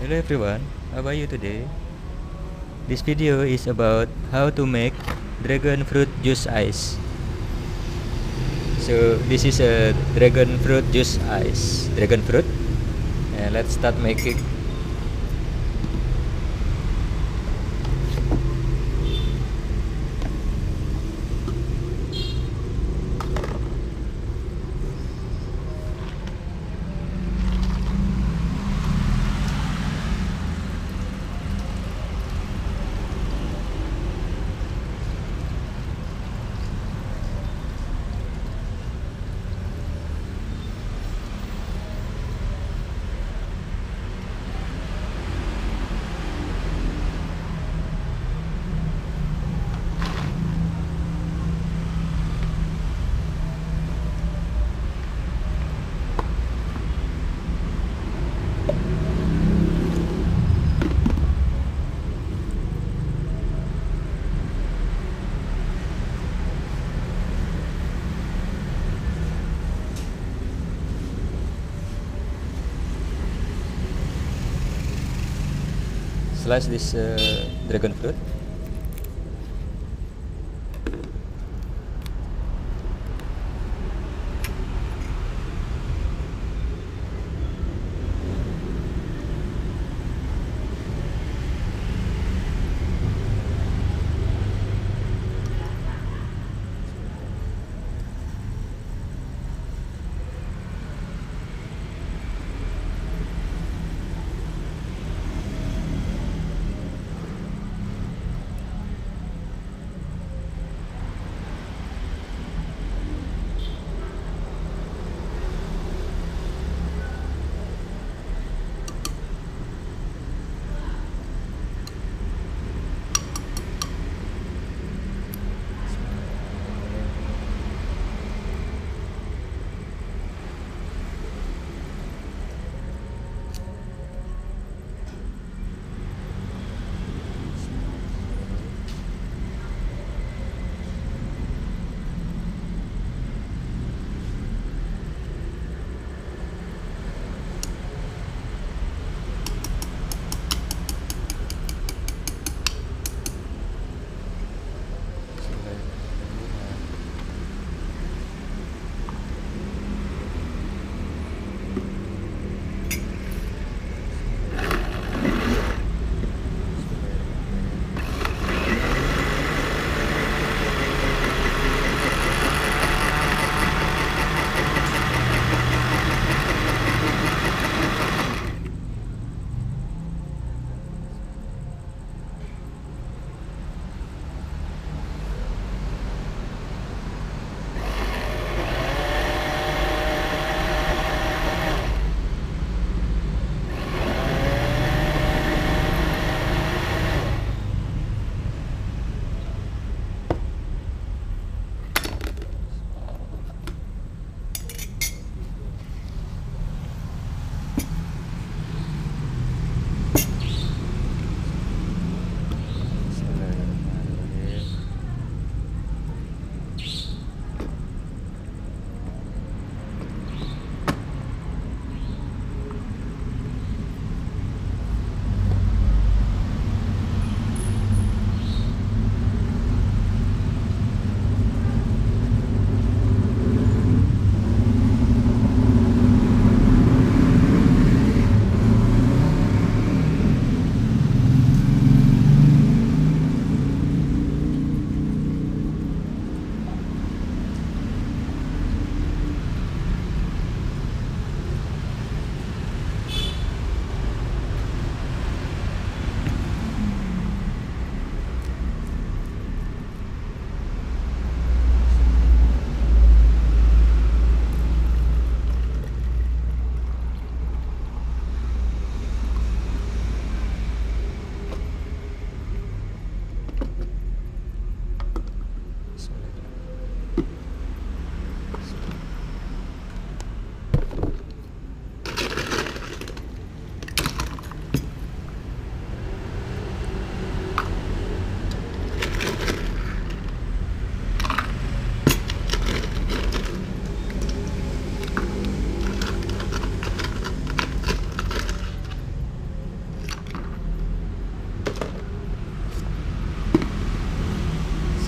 Hello everyone, how are you today? This video is about how to make dragon fruit juice ice. So this is a dragon fruit juice ice. Dragon fruit. And let's start making. Slice this dragon fruit.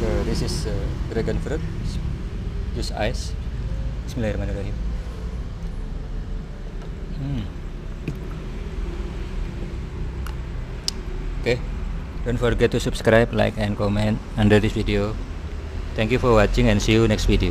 So this is dragon fruit juice ice. Bismillahirrahmanirrahim. Okay, don't forget to subscribe, like, and comment under this video. Thank you for watching and see you next video.